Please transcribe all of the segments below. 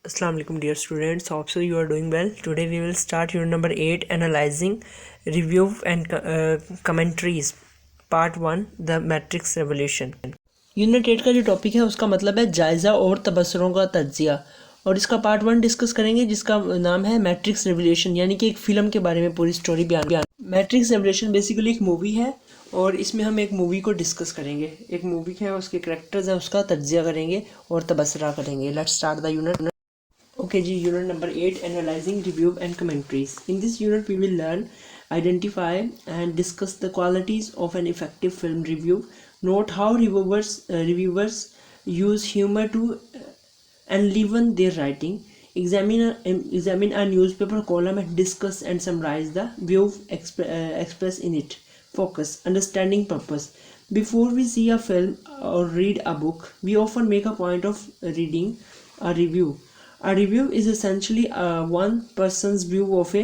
Assalamu alaikum dear students, hope so you are doing well. Today we will start unit number 8, analyzing, review and commentaries, part 1, the matrix revolution. Unit 8 का जो topic है उसका मतलब है जायज़ा और तबसरों का तज्जिया, और इसका पार्ट 1 डिस्कस करेंगे जिसका नाम है मैट्रिक्स रेवोल्यूशन, यानी कि एक फ़िल्म के बारे में पूरी स्टोरी बयान। मैट्रिक्स रेवोल्यूशन बेसिकली एक मूवी है और इसमें हम एक मूवी को डिस्कस करेंगे। एक मूवी है, उसके करैक्टर्स हैं, उसका तज्जिया करेंगे और तबसरा करेंगे। Let's start the unit. Okay, G, unit number 8, analyzing, review and commentaries. In this unit, we will learn, identify and discuss the qualities of an effective film review. Note how reviewers use humor to enliven their writing. Examine a newspaper column and discuss and summarize the view expressed in it. Focus, understanding purpose. Before we see a film or read a book, we often make a point of reading a review. A review is essentially one person's view of a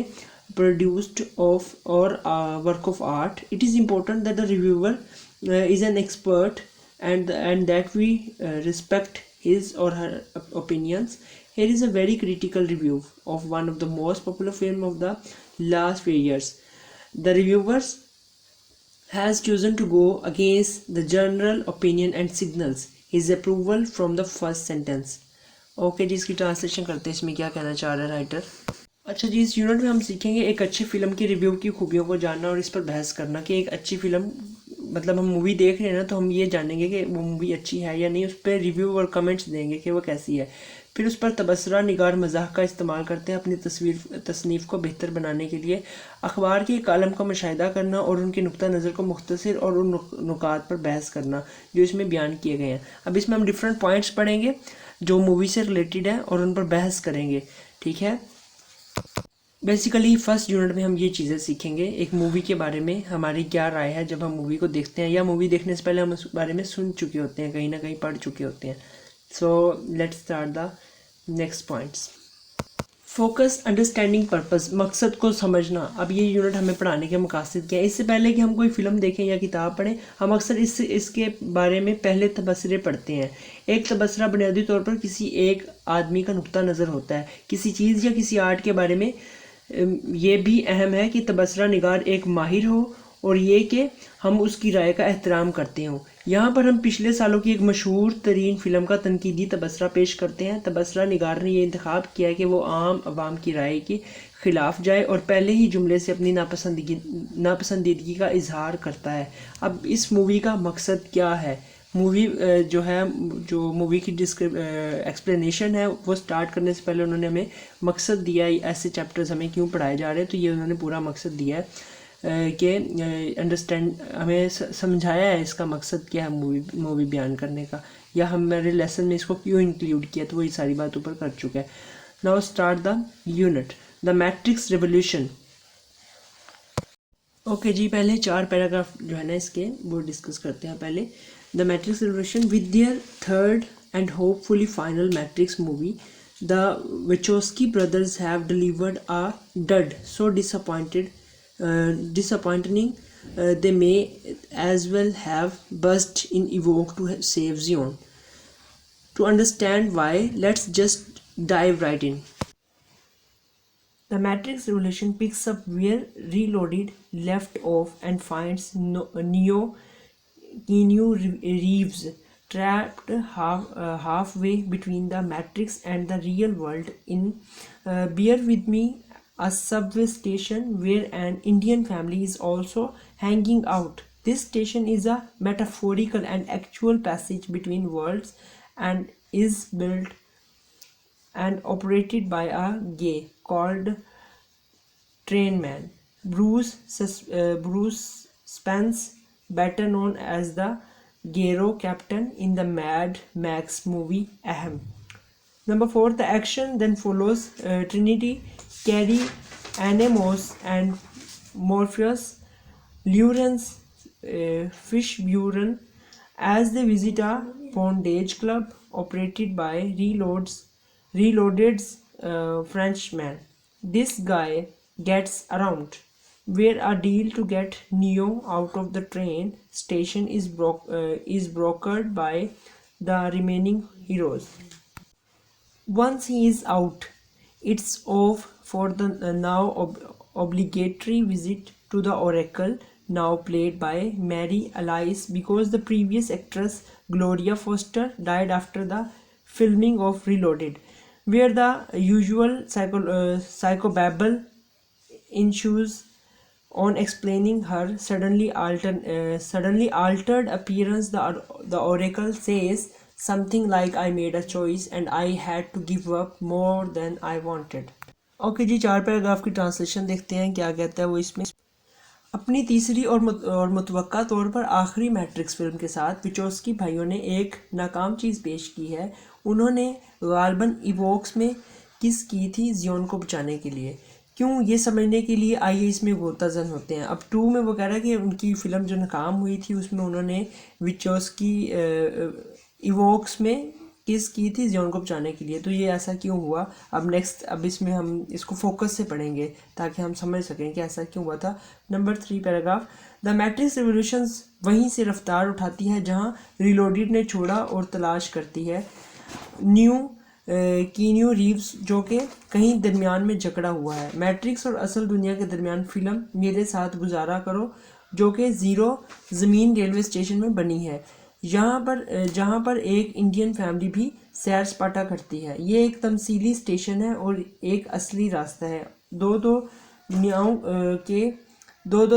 produced or a work of art. It is important that the reviewer is an expert and that we respect his or her opinions. Here is a very critical review of one of the most popular film of the last few years. The reviewers has chosen to go against the general opinion and signals his approval from the first sentence. Okay जी, इसकी translation करते हैं, इसमें क्या कहना चाह रहा है राइटर। अच्छा जी, इस यूनिट में हम सीखेंगे एक अच्छी फिल्म की रिव्यू की खूबियों को जानना और इस पर बहस करना कि एक अच्छी फिल्म, मतलब हम मूवी देख रहे हैं ना, तो हम ये जानेंगे कि वो मूवी अच्छी है या नहीं, उस पर रिव्यू और कमेंट्स देंगे कि वो कैसी है। फिर उस पर तबसरा, निगार, मजाक का इस्तेमाल करते हैं अपनी तसनीफ़ को बेहतर बनाने के लिए। अखबार के कालम का मुशाहिदा करना और उनके नुक्ता नज़र को मुख्तसर और उन नुकात पर बहस करना जो इसमें बयान किए गए हैं। अब इसमें हम डिफरेंट पॉइंट्स पढ़ेंगे जो मूवी से रिलेटेड है और उन पर बहस करेंगे, ठीक है। बेसिकली फर्स्ट यूनिट में हम ये चीज़ें सीखेंगे, एक मूवी के बारे में हमारी क्या राय है जब हम मूवी को देखते हैं, या मूवी देखने से पहले हम उस बारे में सुन चुके होते हैं, कहीं ना कहीं पढ़ चुके होते हैं। So let's start the next points. Focus, understanding purpose, मकसद को समझना। अब ये यूनिट हमें पढ़ाने के मकासद क्या है। इससे पहले कि हम कोई फ़िल्म देखें या किताब पढ़ें, हम अक्सर इसके बारे में पहले तबसरे पढ़ते हैं। एक तबसरा बुनियादी तौर पर किसी एक आदमी का नुक्ता नज़र होता है किसी चीज़ या किसी आर्ट के बारे में। ये भी अहम है कि तबसरा निगार एक माहिर हो और ये कि हम उसकी राय का एहतराम करते हों। यहाँ पर हम पिछले सालों की एक मशहूर तरीन फ़िल्म का तनकीदी तबसरा पेश करते हैं। तबसरा निगार ने यह इंतखाब किया है कि वो आम आवाम की राय के ख़िलाफ़ जाए और पहले ही जुमले से अपनी नापसंदीदगी का इजहार करता है। अब इस मूवी का मकसद क्या है? मूवी जो मूवी की एक्सप्लेनेशन है वो स्टार्ट करने से पहले उन्होंने हमें मकसद दिया है, ऐसे चैप्टर्स हमें क्यों पढ़ाए जा रहे हैं, तो ये उन्होंने पूरा मकसद दिया है कि अंडरस्टैंड, हमें समझाया है इसका मकसद क्या है मूवी बयान करने का, या हमारे लेसन में इसको क्यों इंक्लूड किया, तो वही सारी बात ऊपर कर चुका है। Now start the unit, the matrix revolution. Okay जी, पहले 4 पैराग्राफ जो है ना इसके वो डिस्कस करते हैं। पहले the matrix revolution, with their third and hopefully final matrix movie, the Wachowski brothers have delivered a dud so disappointing they may as well have burst in evoke to save Zion. To understand why, let's just dive right in. The Matrix Revolution picks up where Reloaded left off and finds Keanu Reeves trapped halfway between the Matrix and the real world in Bear With Me, a subway station where an Indian family is also hanging out. This station is a metaphorical and actual passage between worlds and is built and operated by a gay called Trainman. Bruce Spence, better known as the Gero Captain in the Mad Max movie Ahem. Number 4, the action then follows Trinity, Carrie, Anemos and Morpheus, Lawrence Fishburne, as they visit a bondage club operated by Reloaded's Frenchman. This guy gets around, where a deal to get Neo out of the train station is, brokered by the remaining heroes. Once he is out, it's off for the now obligatory visit to the Oracle, now played by Mary Alice, because the previous actress Gloria Foster died after the filming of Reloaded, where the usual psychobabble ensues on explaining her suddenly altered appearance. The oracle says something like, I made a choice and I had to give up more than I wanted. Okay ji, 4 paragraph की translation देखते हैं क्या कहता है वो इसमें। अपनी तीसरी और मुतवक्का तौर पर आखिरी मैट्रिक्स फिल्म के साथ विचोस्की भाइयों ने एक नाकाम चीज़ पेश की है। उन्होंने गालबन इवोक्स में किस की थी जियोन को बचाने के लिए। क्यों, ये समझने के लिए आइए इसमें गोताजन होते हैं। अब 2 में वो कह रहा है कि उनकी फ़िल्म जो नाकाम हुई थी उसमें उन्होंने विचोस्की इवोक्स में किस की थी जियोन को बचाने के लिए। तो ये ऐसा क्यों हुआ, अब इसमें हम इसको फोकस से पढ़ेंगे ताकि हम समझ सकें कि ऐसा क्यों हुआ था। Number 3 paragraph, the matrix revolutions वहीं से रफ्तार उठाती है जहां रिलोडेड ने छोड़ा और तलाश करती है कीन्यू रीव्स जो कि कहीं दरमियान में जकड़ा हुआ है। मैट्रिक्स और असल दुनिया के दरमियान फ़िल्म मेरे साथ गुजारा करो जो कि ज़ीरो ज़मीन रेलवे स्टेशन में बनी है, जहाँ पर एक इंडियन फैमिली भी सैर सपाटा करती है। ये एक तमसीली स्टेशन है और एक असली रास्ता है दो दो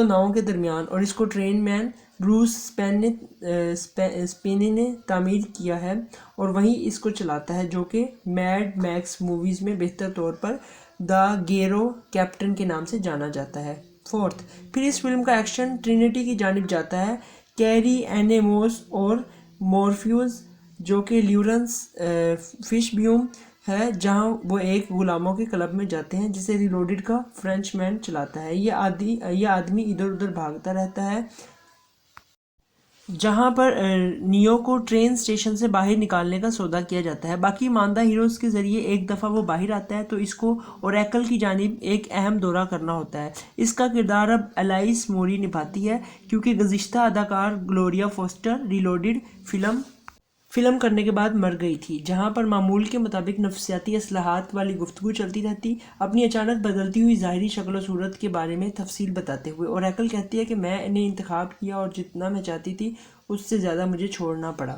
नावों के दरमियान, और इसको ट्रेन मैन ब्रूस स्पेनी ने तामीर किया है और वही इसको चलाता है, जो कि मैड मैक्स मूवीज़ में बेहतर तौर पर द गेरो कैप्टन के नाम से जाना जाता है। 4th, फिर इस फिल्म का एक्शन ट्रिनिटी की जानिब जाता है। कैरी एनेमोस और मॉर्फ्यूज जो कि ल्यूरेंस फिशब्यूम है, जहां वो एक गुलामों के क्लब में जाते हैं जिसे रिलोडेड का फ्रेंच मैन चलाता है। ये आदमी इधर उधर भागता रहता है जहां पर नियो को ट्रेन स्टेशन से बाहर निकालने का सौदा किया जाता है। बाकी ईमानदार हीरोज़ के ज़रिए एक दफ़ा वो बाहर आता है तो इसको ओरेकल की जानिब एक अहम दौरा करना होता है। इसका किरदार अब एलाइस मोरी निभाती है क्योंकि गुज़िश्ता अदाकार ग्लोरिया फोस्टर रिलोडेड फिल्म करने के बाद मर गई थी, जहां पर मामूल के मुताबिक नफ्सियाती असलाहत वाली गुफ्तगू चलती रहती। अपनी अचानक बदलती हुई ज़ाहिरी शक्ल सूरत के बारे में तफसील बताते हुए ओरेकल कहती है कि मैंने इंतखाब किया और जितना मैं चाहती थी उससे ज़्यादा मुझे छोड़ना पड़ा।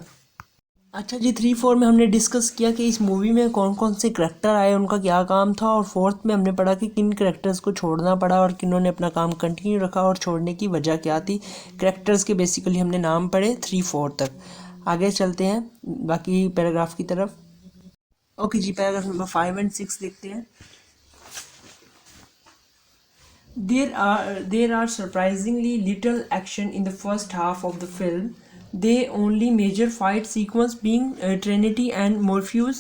अच्छा जी, 3-4 में हमने डिस्कस किया कि इस मूवी में कौन कौन से करैक्टर आए, उनका क्या काम था, और 4th में हमने पढ़ा कि किन करैक्टर्स को छोड़ना पड़ा और किन्होंने अपना काम कंटिन्यू रखा और छोड़ने की वजह क्या थी। करैक्टर्स के बेसिकली हमने नाम पढ़े 3-4 तक। आगे चलते हैं बाकी पैराग्राफ की तरफ। ओके जी, पैराग्राफ नंबर 5 और 6 देखते हैं। There are surprisingly little action in the first half of the film. The only major fight sequence being Trinity and Morpheus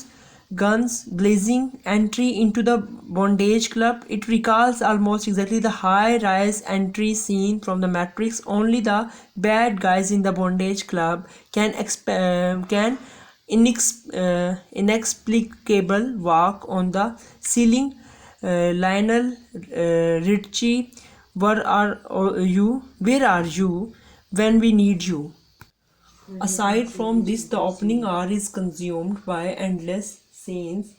guns blazing entry into the bondage club. It recalls almost exactly the high-rise entry scene from the Matrix. Only the bad guys in the bondage club can inexplicable walk on the ceiling. Lionel Richie, where are you when we need you? Aside from this, the opening hour is consumed by endless scenes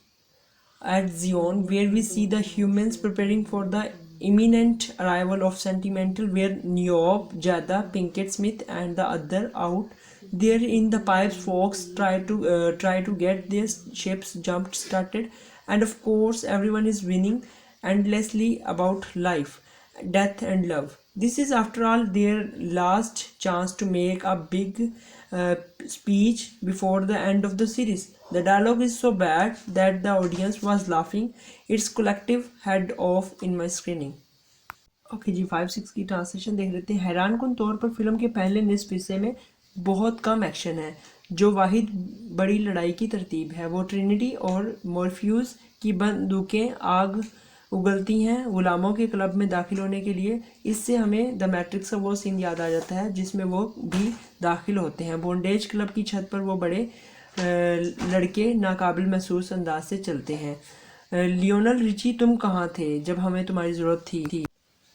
at Zion, where we see the humans preparing for the imminent arrival of Sentimental, where Niobe, Jada, Pinkett Smith, and the other out there in the pipes. Folks try to get their ships jump started, and of course, everyone is winning endlessly about life, death, and love. This is, after all, their last chance to make a big speech before the end of the series. The dialogue is so bad that the audience was laughing its collective head off in my screening. Okay जी, 5-6 की translation देख लेते हैं। हैरानकुन तौर पर film के पहले निस्फ हिस्से में बहुत कम एक्शन है। जो वाहिद बड़ी लड़ाई की तरतीब है वो ट्रिनिटी और मॉर्फ्यूज की बंदूकें आग उगलती हैं गुलामों के क्लब में दाखिल होने के लिए। इससे हमें द मैट्रिक्स का वो सीन याद आ जाता है जिसमें वो भी दाखिल होते हैं। बॉन्डेज क्लब की छत पर वो बड़े लड़के नाकाबिल महसूस अंदाज से चलते हैं। लियोनल रिची, तुम कहाँ थे जब हमें तुम्हारी ज़रूरत थी।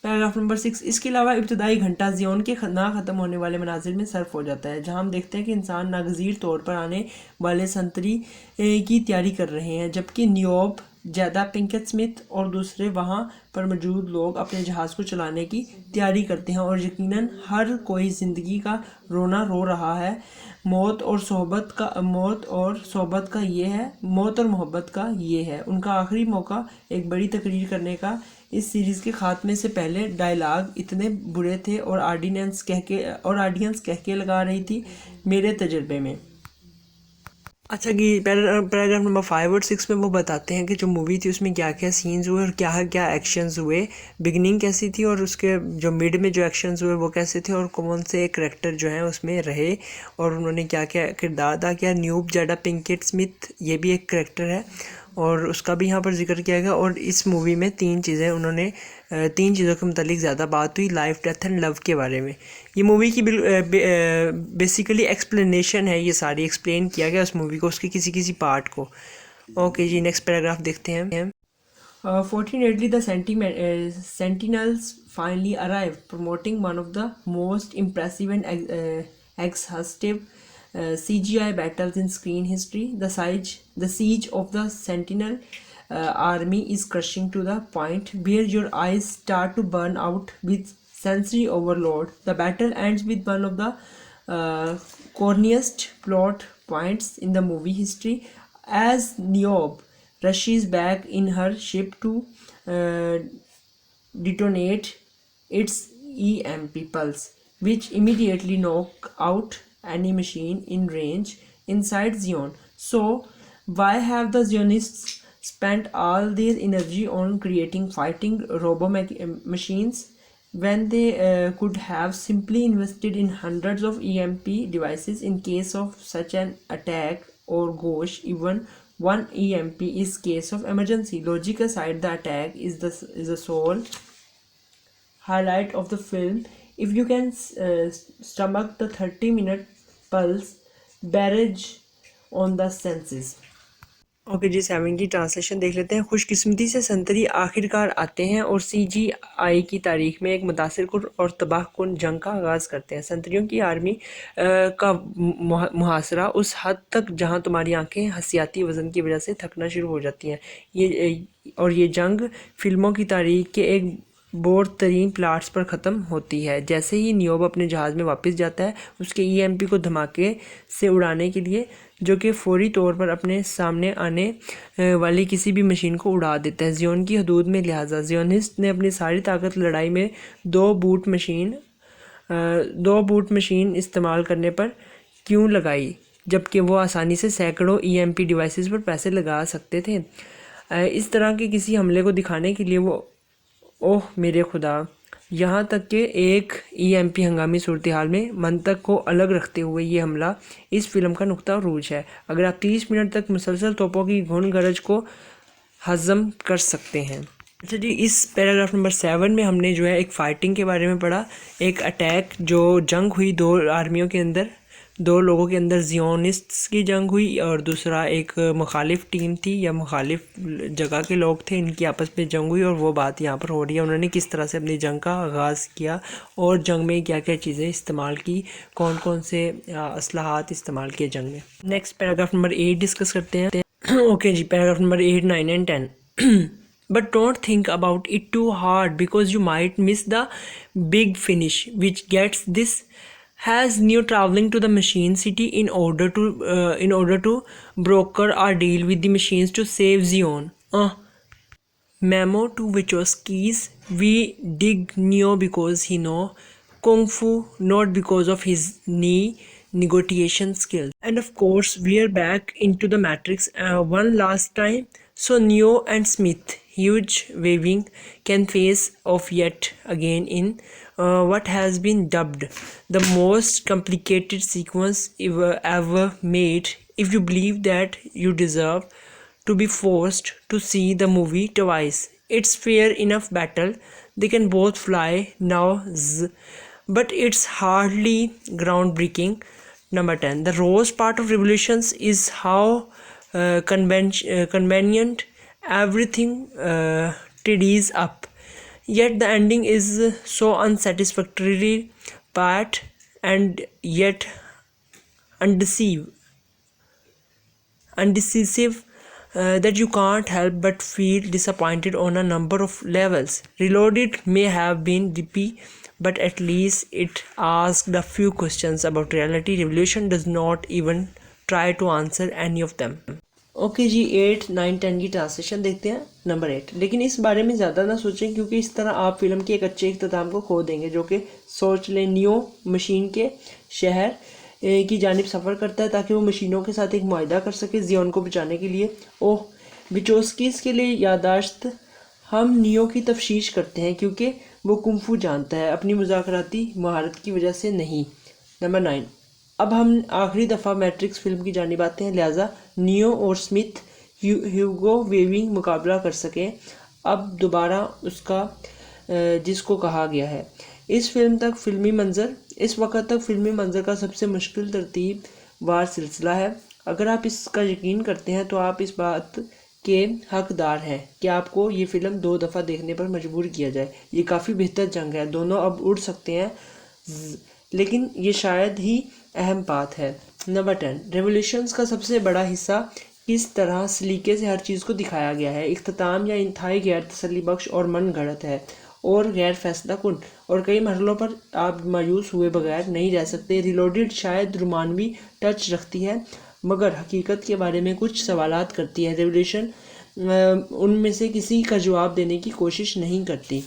पैराग्राफ नंबर 6, इसके अलावा इब्तदाई घंटा ज़ियोन के ना ख़त्म होने वाले मनाजिर में सर्फ हो जाता है, जहां हम देखते हैं कि इंसान नागज़ीर तौर पर आने वाले संतरी की तैयारी कर रहे हैं, जबकि नियोब, जैदा पिंकेट स्मिथ और दूसरे वहां पर मौजूद लोग अपने जहाज़ को चलाने की तैयारी करते हैं। और यकीनन हर कोई ज़िंदगी का रोना रो रहा है। मौत और मोहब्बत का ये है उनका आखिरी मौका एक बड़ी तकरीर करने का। इस सीरीज़ के ख़ात्मे से पहले डायलॉग इतने बुरे थे और ऑडियंस कह के लगा रही थी मेरे तजर्बे में। अच्छा कि पैराग्राफ नंबर 5 और 6 में वो बताते हैं कि जो मूवी थी उसमें क्या क्या सीन्स हुए और क्या क्या एक्शंस हुए, बिगनिंग कैसी थी और उसके जो मिड में जो एक्शंस हुए वो कैसे थे और कौन से करैक्टर जो हैं उसमें रहे और उन्होंने क्या क्या किरदार अदा किया। न्यूब जैडा पिंकेट स्मिथ ये भी एक करैक्टर है और उसका भी यहाँ पर जिक्र किया गया। और इस मूवी में तीन चीज़ों के मुतालिक ज़्यादा बात हुई, लाइफ, डेथ एंड लव के बारे में। ये मूवी की बेसिकली एक्सप्लेनेशन है, ये सारी एक्सप्लेन किया गया उस मूवी को, उसके किसी पार्ट को। ओके जी, नेक्स्ट पैराग्राफ देखते हैं। Fortunately, the Sentinels finally arrived, promoting one of the most impressive and exhaustive CGI battles in screen history. The siege of the Sentinel army is crushing to the point where your eyes start to burn out with sensory overload. The battle ends with one of the corniest plot points in the movie history as Niobe rushes back in her ship to detonate its EMP pulse, which immediately knock out any machine in range inside Zion. So, why have the Zionists spent all their energy on creating fighting robo-machines when they could have simply invested in hundreds of EMP devices in case of such an attack? Or gosh, even one EMP is case of emergency. Logic aside, the attack is the sole highlight of the film. If you can stomach the 30-minute pulse barrage on the senses. Okay जी, 7 की translation देख लेते हैं। खुशकिस्मती से संतरी आखिरकार आते हैं और CGI की तारीख में एक मुतासिरकुन और तबाहकुन जंग का आगाज़ करते हैं। संतरियों की आर्मी का मुहासरा उस हद तक जहां तुम्हारी आंखें हसियाती वज़न की वजह से थकना शुरू हो जाती हैं। ये जंग फिल्मों की तारीख के एक बोर तरीन प्लाट्स पर ख़त्म होती है। जैसे ही नियोब अपने जहाज़ में वापस जाता है उसके EMP को धमाके से उड़ाने के लिए, जो कि फौरी तौर पर अपने सामने आने वाली किसी भी मशीन को उड़ा देता है। ज़ियोन की हदूद में लिहाजा ज़ियोनिस्ट ने अपनी सारी ताकत लड़ाई में दो बूट मशीन इस्तेमाल करने पर क्यों लगाई, जबकि वो आसानी से सैकड़ों EMP डिवाइसेस पर पैसे लगा सकते थे। इस तरह के किसी हमले को दिखाने के लिए वो, ओह मेरे खुदा, यहाँ तक कि एक EMP हंगामी सूरत हाल में मंतक को अलग रखते हुए ये हमला इस फिल्म का नुक्ता रूज है। अगर आप 30 मिनट तक मुसलसल तोपों की घुन गरज को हज़म कर सकते हैं। अच्छा जी, इस पैराग्राफ नंबर 7 में हमने जो है एक फ़ाइटिंग के बारे में पढ़ा, एक अटैक जो जंग हुई दो आर्मियों के अंदर, दो लोगों के अंदर ज़ियोनिस्ट्स की जंग हुई और दूसरा एक मुखालिफ टीम थी या मुखालिफ जगह के लोग थे, इनकी आपस में जंग हुई और वो बात यहाँ पर हो रही है। उन्होंने किस तरह से अपनी जंग का आगाज़ किया और जंग में क्या क्या चीज़ें इस्तेमाल की, कौन कौन से असलाहात इस्तेमाल किए जंग में। नेक्स्ट पैराग्राफ नंबर 8 डिस्कस करते हैं। Okay ji, paragraph number 8, 9 and 10। But don't think about it too hard because you might miss the big finish, which gets this. Has Neo traveling to the machine city in order to broker our deal with the machines to save Zion. Memo to Wachowskis: we dig Neo because he know Kung Fu, not because of his knee negotiation skills. And of course, we're back into the Matrix one last time. So Neo and Smith, huge waving, can face off yet again in what has been dubbed the most complicated sequence ever made. If you believe that you deserve to be forced to see the movie twice, it's fair enough battle. They can both fly now, but it's hardly groundbreaking. Number 10. The rose part of Revolutions is how convenient everything tidies up. Yet the ending is so unsatisfactory part and yet undecisive that you can't help but feel disappointed on a number of levels. Reloaded may have been dippy, but at least it asked a few questions about reality. Revolution does not even try to answer any of them. Okay ji, 8, 9, 10 की translation देखते हैं। Number 8, लेकिन इस बारे में ज़्यादा ना सोचें क्योंकि इस तरह आप फिल्म के एक अच्छे इख्तिताम को खो देंगे, जो कि सोच लें नियो मशीन के शहर की जानिब सफ़र करता है ताकि वो मशीनों के साथ एक मुआहदा कर सके जियोन को बचाने के लिए। ओह, विचोस्कीस के लिए यादाश्त। हम नियो की तफ्शीश करते हैं क्योंकि वो कुंफू जानता है, अपनी मुज़ाकराती महारत की वजह से नहीं। नंबर 9, अब हम आखिरी दफ़ा मैट्रिक्स फिल्म की जानिब आते हैं, लिहाजा नियो और स्मिथ ह्यूगो वेविंग मुकाबला कर सकें अब दोबारा उसका जिसको कहा गया है। इस वक्त तक फिल्मी मंजर का सबसे मुश्किल तरतीब वार सिलसिला है। अगर आप इसका यकीन करते हैं तो आप इस बात के हकदार हैं कि आपको ये फ़िल्म 2 दफ़ा देखने पर मजबूर किया जाए। ये काफ़ी बेहतर जंग है, दोनों अब उड़ सकते हैं, लेकिन ये शायद ही अहम बात है। नंबर 10, रेवोल्यूशंस का सबसे बड़ा हिस्सा किस तरह सलीके से हर चीज़ को दिखाया गया है। इख्तिताम या इंतहाई गैर तसल्ली बख्श और मन गढ़ंत है और गैर फैसला कुन, और कई मरहलों पर आप मायूस हुए बगैर नहीं रह सकते। रिलोडेड शायद रोमानवी टच रखती है मगर हकीकत के बारे में कुछ सवालात करती है। रेवोल्यूशन उनमें से किसी का जवाब देने की कोशिश नहीं करती।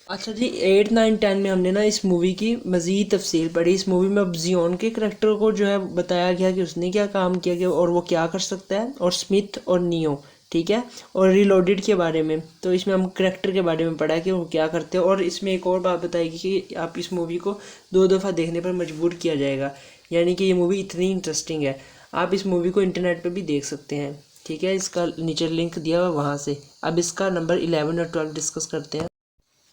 अच्छा जी, 8, 9, 10 में हमने ना इस मूवी की मज़ीद तफसील पढ़ी। इस मूवी में अब जियोन के करैक्टर को जो है बताया गया कि उसने क्या काम किया गया और वो क्या कर सकता है, और स्मिथ और नियो, ठीक है। और रिलोडेड के बारे में तो इसमें हम करैक्टर के बारे में पढ़ा कि वो क्या करते हैं। और इसमें एक और बात बताएगी कि आप इस मूवी को 2 दफ़ा देखने पर मजबूर किया जाएगा, यानी कि ये मूवी इतनी इंटरेस्टिंग है। आप इस मूवी को इंटरनेट पर भी देख सकते हैं, ठीक है। इसका नीचे लिंक दिया हुआ वहाँ से। अब इसका नंबर 11 और 12 डिस्कस करते हैं।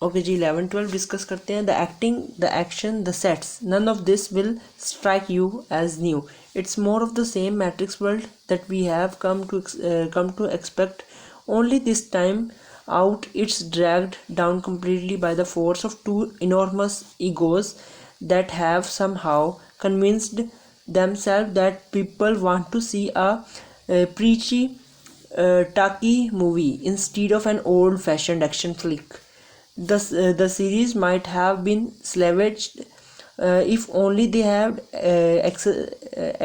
ओके जी, 11, 12 डिस्कस करते हैं। The acting, the action, the sets, none of this will strike you as new. It's more of the same Matrix world that we have come to expect. Only this time out it's dragged down completely by the force of 2 enormous egos that have somehow convinced themselves that people want to see a preachy talky movie instead of an old-fashioned action flick. The series might have been salvaged if only they had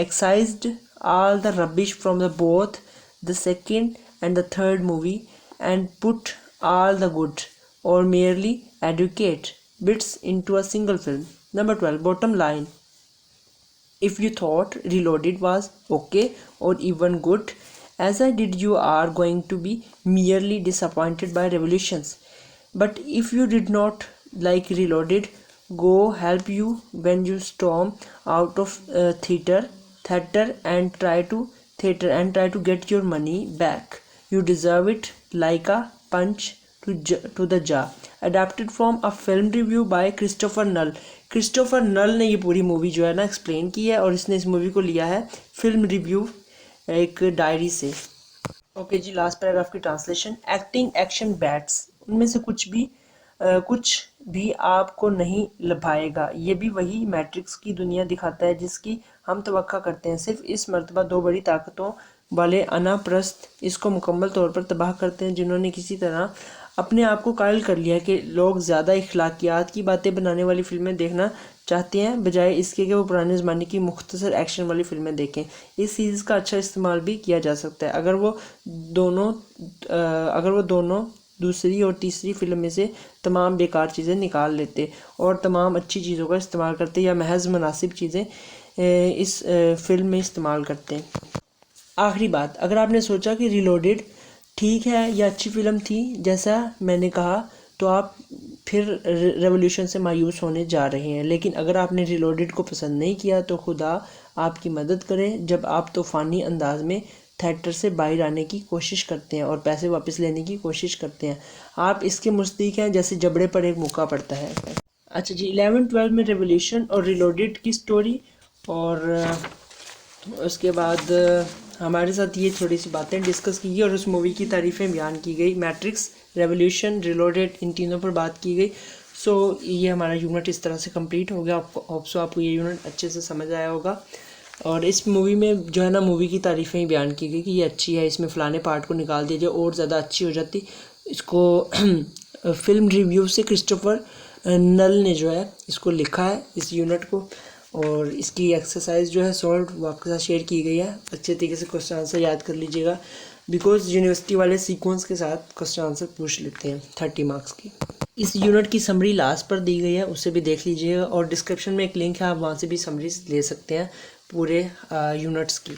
excised all the rubbish from both the second and the third movie and put all the good or merely adequate bits into a single film. Number 12, bottom line. If you thought Reloaded was okay or even good, as I did, you are going to be merely disappointed by Revolutions. But if you did not like Reloaded, go help you when you storm out of theater and try to get your money back. You deserve it like a punch to the jaw. Adapted from a film review by Christopher Null. Christopher Null ने ये पूरी movie जो है ना explain की है और इसने इस मूवी को लिया है फिल्म रिव्यू एक डायरी से। ओके जी, लास्ट पैराग्राफ की ट्रांसलेशन। एक्टिंग, एक्शन, बैट्स, उनमें से कुछ भी आपको नहीं लभाएगा। ये भी वही मैट्रिक्स की दुनिया दिखाता है जिसकी हम तवक्का करते हैं। सिर्फ इस मर्तबा 2 बड़ी ताकतों वाले अनाप्रस्त इसको मुकम्मल तौर पर तबाह करते हैं, जिन्होंने किसी तरह अपने आप को कायल कर लिया कि लोग ज़्यादा इखलाकियात की बातें बनाने वाली फिल्में देखना चाहते हैं बजाय इसके कि वो पुराने ज़माने की मुख्तसर एक्शन वाली फिल्में देखें। इस चीज़ का अच्छा इस्तेमाल भी किया जा सकता है अगर वो दोनों दूसरी और तीसरी फिल्म में से तमाम बेकार चीज़ें निकाल लेते और तमाम अच्छी चीज़ों का इस्तेमाल करते या महज मुनासिब चीज़ें इस फिल्म में इस्तेमाल करते हैं। आखिरी बात, अगर आपने सोचा कि रिलोडेड ठीक है या अच्छी फ़िल्म थी जैसा मैंने कहा, तो आप फिर रेवोल्यूशन से मायूस होने जा रहे हैं। लेकिन अगर आपने रिलोडेड को पसंद नहीं किया तो खुदा आपकी मदद करे जब आप तूफ़ानी अंदाज में थिएटर से बाहर आने की कोशिश करते हैं और पैसे वापस लेने की कोशिश करते हैं। आप इसके मुस्तैक हैं जैसे जबड़े पर एक मुक्का पड़ता है। अच्छा जी, 11, 12 में रेवोल्यूशन और रिलोडेड की स्टोरी, और उसके बाद हमारे साथ ये थोड़ी सी बातें डिस्कस की गई और उस मूवी की तारीफ़ें बयान की गई। मैट्रिक्स, रेवोल्यूशन, रिलोडेड, इन तीनों पर बात की गई। सो ये हमारा यूनिट इस तरह से कंप्लीट हो गया। आपको ये यूनिट अच्छे से समझ आया होगा। और इस मूवी में जो है ना, मूवी की तारीफ़ें ही बयान की गई कि ये अच्छी है, इसमें फ़लाने पार्ट को निकाल दिया जाए और ज़्यादा अच्छी हो जाती। इसको फिल्म रिव्यू से क्रिस्टोफर नल ने जो है इसको लिखा है, इस यूनिट को। और इसकी एक्सरसाइज जो है सॉल्व वो आपके साथ शेयर की गई है। अच्छे तरीके से क्वेश्चन आंसर याद कर लीजिएगा, बिकॉज यूनिवर्सिटी वाले सीक्वेंस के साथ क्वेश्चन आंसर पूछ लेते हैं 30 मार्क्स की। इस यूनिट की समरी लास्ट पर दी गई है, उसे भी देख लीजिएगा। और डिस्क्रिप्शन में एक लिंक है, आप वहाँ से भी समरीज ले सकते हैं पूरे यूनिट्स की।